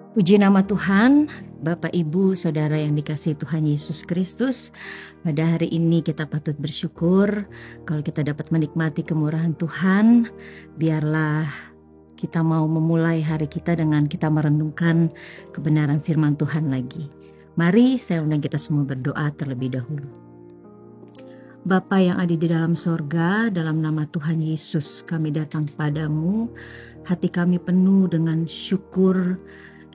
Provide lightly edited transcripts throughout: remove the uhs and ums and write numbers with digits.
Puji nama Tuhan, Bapak Ibu Saudara yang dikasihi Tuhan Yesus Kristus. Pada hari ini kita patut bersyukur kalau kita dapat menikmati kemurahan Tuhan. Biarlah kita mau memulai hari kita dengan kita merenungkan kebenaran firman Tuhan lagi. Mari saya undang kita semua berdoa terlebih dahulu. Bapa yang ada di dalam sorga, dalam nama Tuhan Yesus kami datang kepadamu. Hati kami penuh dengan syukur,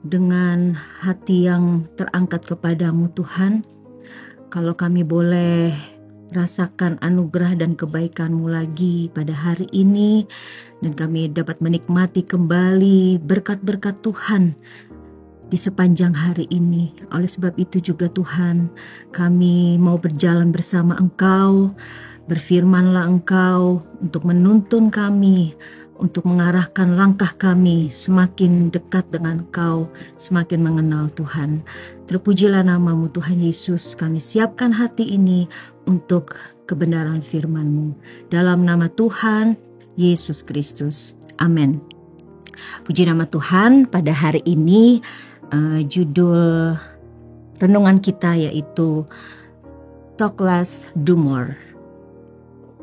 dengan hati yang terangkat kepadamu Tuhan. Kalau kami boleh rasakan anugerah dan kebaikan-Mu lagi pada hari ini, dan kami dapat menikmati kembali berkat-berkat Tuhan di sepanjang hari ini. Oleh sebab itu juga Tuhan, kami mau berjalan bersama Engkau. Berfirmanlah Engkau untuk menuntun kami, untuk mengarahkan langkah kami semakin dekat dengan Engkau, semakin mengenal Tuhan. Terpujilah nama-Mu Tuhan Yesus. Kami siapkan hati ini untuk kebenaran firman-Mu. Dalam nama Tuhan Yesus Kristus. Amin. Puji nama Tuhan. Pada hari ini judul renungan kita yaitu Talk Less, Do More,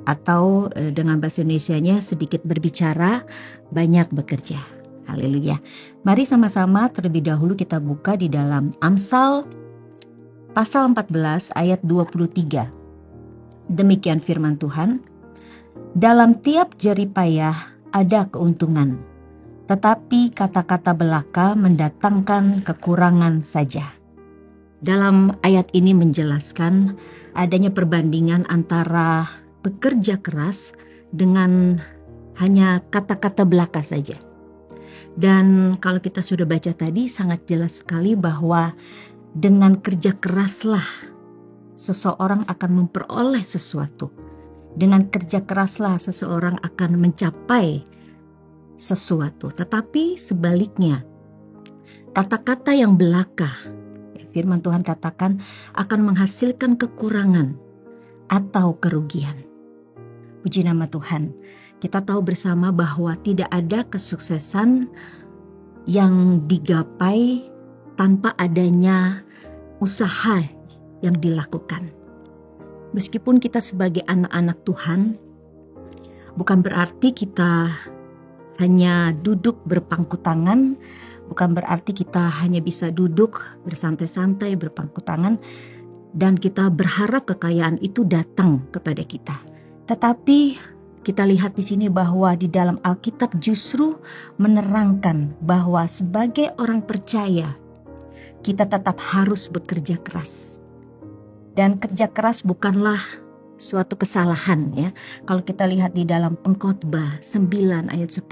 atau dengan bahasa Indonesianya sedikit berbicara, banyak bekerja. Haleluya. Mari sama-sama terlebih dahulu kita buka di dalam Amsal pasal 14 ayat 23. Demikian firman Tuhan. Dalam tiap jerih payah ada keuntungan, tetapi kata-kata belaka mendatangkan kekurangan saja. Dalam ayat ini menjelaskan adanya perbandingan antara bekerja keras dengan hanya kata-kata belaka saja. Dan kalau kita sudah baca tadi sangat jelas sekali bahwa dengan kerja keraslah seseorang akan memperoleh sesuatu. Dengan kerja keraslah seseorang akan mencapai sesuatu. Tetapi sebaliknya, kata-kata yang belaka, firman Tuhan katakan akan menghasilkan kekurangan atau kerugian. Puji nama Tuhan. Kita tahu bersama bahwa tidak ada kesuksesan yang digapai tanpa adanya usaha yang dilakukan. Meskipun kita sebagai anak-anak Tuhan, bukan berarti kita hanya duduk berpangku tangan, bukan berarti kita hanya bisa duduk bersantai-santai berpangku tangan dan kita berharap kekayaan itu datang kepada kita. Tetapi kita lihat di sini bahwa di dalam Alkitab justru menerangkan bahwa sebagai orang percaya kita tetap harus bekerja keras. Dan kerja keras bukanlah suatu kesalahan ya. Kalau kita lihat di dalam Pengkhotbah 9 ayat 10,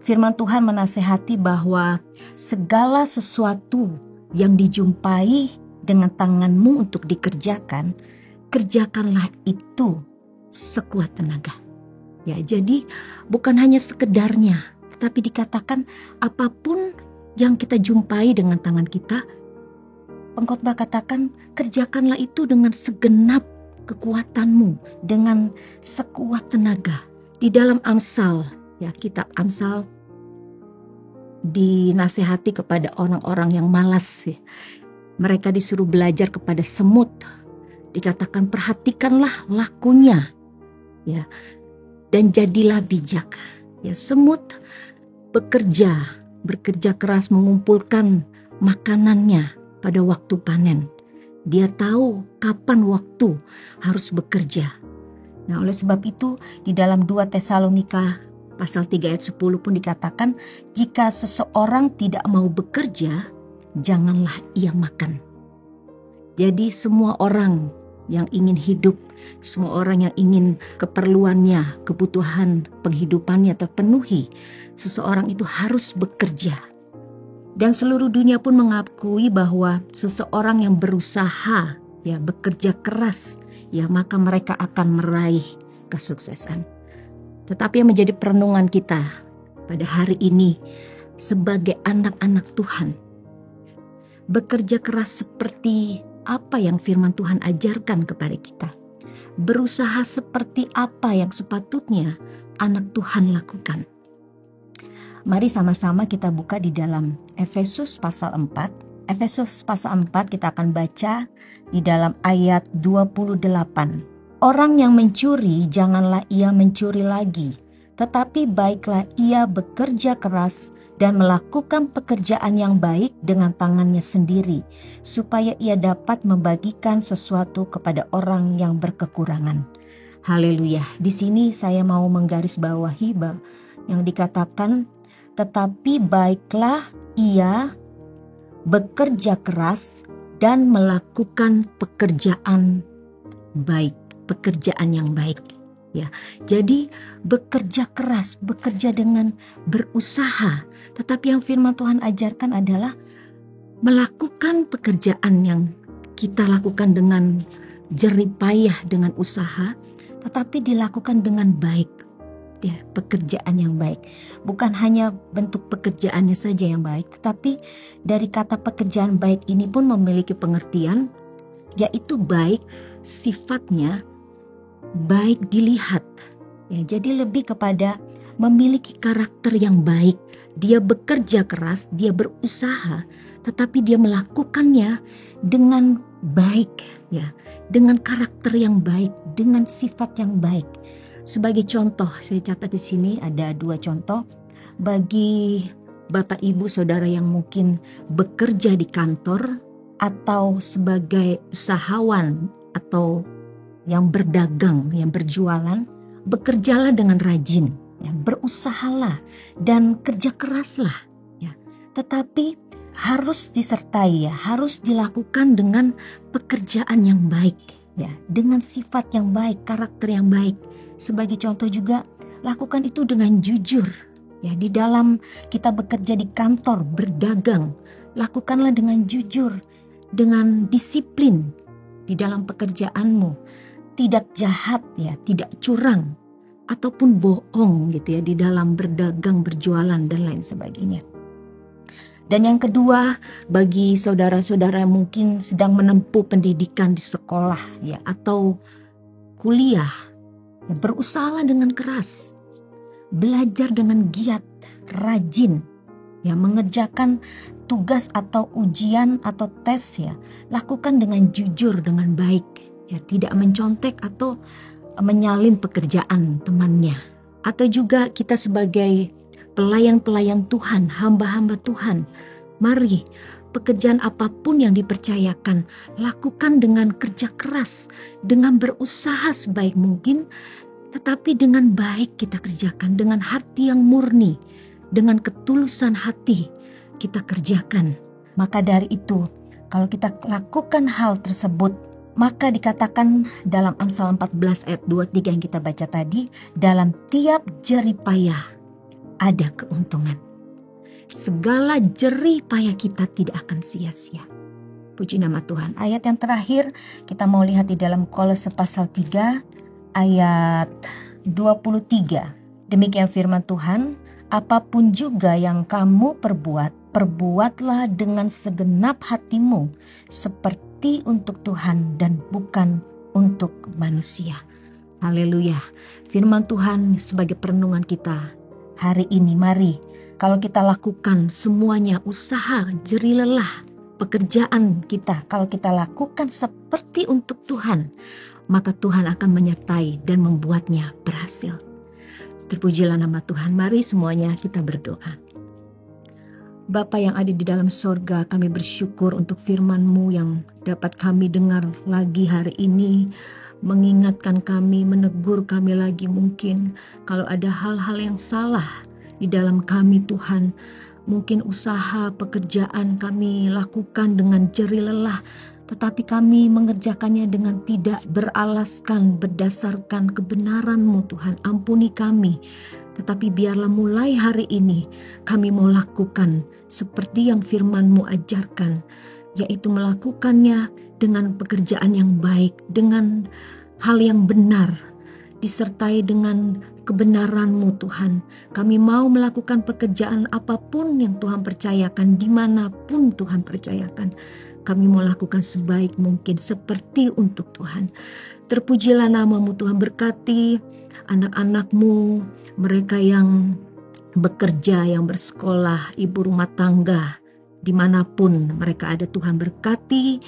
firman Tuhan menasihati bahwa segala sesuatu yang dijumpai dengan tanganmu untuk dikerjakan, kerjakanlah itu sekuat tenaga. Ya, jadi bukan hanya sekedarnya, tapi dikatakan apapun yang kita jumpai dengan tangan kita, Pengkhotbah katakan kerjakanlah itu dengan segenap kekuatanmu, dengan sekuat tenaga. Di dalam Amsal, ya, kitab Amsal dinasihati kepada orang-orang yang malas. Ya. Mereka disuruh belajar kepada semut. Dikatakan perhatikanlah lakunya, ya, dan jadilah bijak. Ya, semut bekerja keras mengumpulkan makanannya pada waktu panen. Dia tahu kapan waktu harus bekerja. Nah, oleh sebab itu di dalam 2 Tesalonika pasal 3 ayat 10 pun dikatakan, jika seseorang tidak mau bekerja, janganlah ia makan. Jadi semua orang yang ingin hidup, semua orang yang ingin keperluannya, kebutuhan penghidupannya terpenuhi, seseorang itu harus bekerja. Dan seluruh dunia pun mengakui bahwa seseorang yang berusaha, ya, bekerja keras, ya, maka mereka akan meraih kesuksesan. Tetapi yang menjadi perenungan kita pada hari ini sebagai anak-anak Tuhan, bekerja keras seperti apa yang firman Tuhan ajarkan kepada kita. Berusaha seperti apa yang sepatutnya anak Tuhan lakukan. Mari sama-sama kita buka di dalam Efesus pasal 4. Efesus pasal 4 kita akan baca di dalam ayat 28. Orang yang mencuri, janganlah ia mencuri lagi, tetapi baiklah ia bekerja keras dan melakukan pekerjaan yang baik dengan tangannya sendiri, supaya ia dapat membagikan sesuatu kepada orang yang berkekurangan. Haleluya. Di sini saya mau menggarisbawahi yang dikatakan, tetapi baiklah ia bekerja keras dan melakukan pekerjaan baik, pekerjaan yang baik. Ya, jadi bekerja keras, bekerja dengan berusaha. Tetapi yang firman Tuhan ajarkan adalah melakukan pekerjaan yang kita lakukan dengan jerih payah, dengan usaha, tetapi dilakukan dengan baik. Ya, pekerjaan yang baik. Bukan hanya bentuk pekerjaannya saja yang baik, tetapi dari kata pekerjaan baik ini pun memiliki pengertian, yaitu baik sifatnya baik dilihat. Ya, jadi lebih kepada memiliki karakter yang baik. Dia bekerja keras, dia berusaha, tetapi dia melakukannya dengan baik, ya, dengan karakter yang baik, dengan sifat yang baik. Sebagai contoh, saya catat di sini ada 2 contoh bagi Bapak Ibu Saudara yang mungkin bekerja di kantor atau sebagai usahawan atau yang berdagang, yang berjualan. Bekerjalah dengan rajin, ya, berusahalah dan kerja keraslah, ya. Tetapi harus disertai, ya, harus dilakukan dengan pekerjaan yang baik, ya, dengan sifat yang baik, karakter yang baik. Sebagai contoh juga, lakukan itu dengan jujur. Ya, di dalam kita bekerja di kantor, berdagang, lakukanlah dengan jujur, dengan disiplin di dalam pekerjaanmu. Tidak jahat, ya, tidak curang, ataupun bohong gitu ya di dalam berdagang, berjualan dan lain sebagainya. Dan yang kedua, bagi saudara-saudara yang mungkin sedang menempuh pendidikan di sekolah, ya, atau kuliah, ya, berusahalah dengan keras, belajar dengan giat, rajin, ya, mengerjakan tugas atau ujian atau tes, ya, lakukan dengan jujur, dengan baik, ya, tidak mencontek atau menyalin pekerjaan temannya. Atau juga kita sebagai pelayan-pelayan Tuhan, hamba-hamba Tuhan, mari pekerjaan apapun yang dipercayakan, lakukan dengan kerja keras, dengan berusaha sebaik mungkin, tetapi dengan baik kita kerjakan, dengan hati yang murni, dengan ketulusan hati kita kerjakan. Maka dari itu, kalau kita lakukan hal tersebut, maka dikatakan dalam Amsal 14 ayat 23 yang kita baca tadi, dalam tiap jerih payah ada keuntungan. Segala jerih payah kita tidak akan sia-sia. Puji nama Tuhan. Ayat yang terakhir kita mau lihat di dalam Kolose pasal 3 ayat 23. Demikian firman Tuhan, apapun juga yang kamu perbuat, perbuatlah dengan segenap hatimu seperti untuk Tuhan dan bukan untuk manusia. Haleluya. Firman Tuhan sebagai perenungan kita hari ini, mari kalau kita lakukan semuanya, usaha, jerih lelah, pekerjaan kita, kalau kita lakukan seperti untuk Tuhan, maka Tuhan akan menyertai dan membuatnya berhasil. Terpujilah nama Tuhan. Mari semuanya kita berdoa. Bapa yang ada di dalam sorga, kami bersyukur untuk firman-Mu yang dapat kami dengar lagi hari ini, mengingatkan kami, menegur kami lagi mungkin kalau ada hal-hal yang salah di dalam kami Tuhan. Mungkin usaha pekerjaan kami lakukan dengan jerih lelah, tetapi kami mengerjakannya dengan tidak beralaskan berdasarkan kebenaran-Mu Tuhan. Ampuni kami, tetapi biarlah mulai hari ini kami mau lakukan seperti yang firman-Mu ajarkan, yaitu melakukannya dengan pekerjaan yang baik, dengan hal yang benar, disertai dengan kebenaran-Mu Tuhan. Kami mau melakukan pekerjaan apapun yang Tuhan percayakan, dimanapun Tuhan percayakan. Kami mau lakukan sebaik mungkin seperti untuk Tuhan. Terpujilah nama-Mu Tuhan, berkati anak-anak-Mu, mereka yang bekerja, yang bersekolah, ibu rumah tangga, dimanapun mereka ada, Tuhan berkati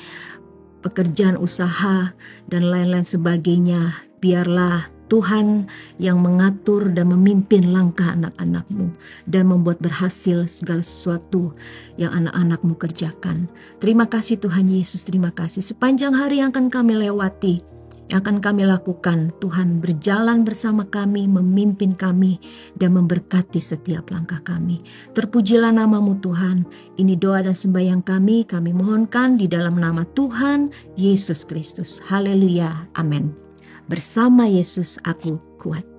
pekerjaan usaha dan lain-lain sebagainya. Biarlah Tuhan yang mengatur dan memimpin langkah anak-anak-Mu dan membuat berhasil segala sesuatu yang anak-anak-Mu kerjakan. Terima kasih Tuhan Yesus, terima kasih. Sepanjang hari yang akan kami lewati, yang akan kami lakukan, Tuhan berjalan bersama kami, memimpin kami, dan memberkati setiap langkah kami. Terpujilah nama-Mu Tuhan. Ini doa dan sembahyang kami mohonkan di dalam nama Tuhan Yesus Kristus. Haleluya, amin. Bersama Yesus aku kuat.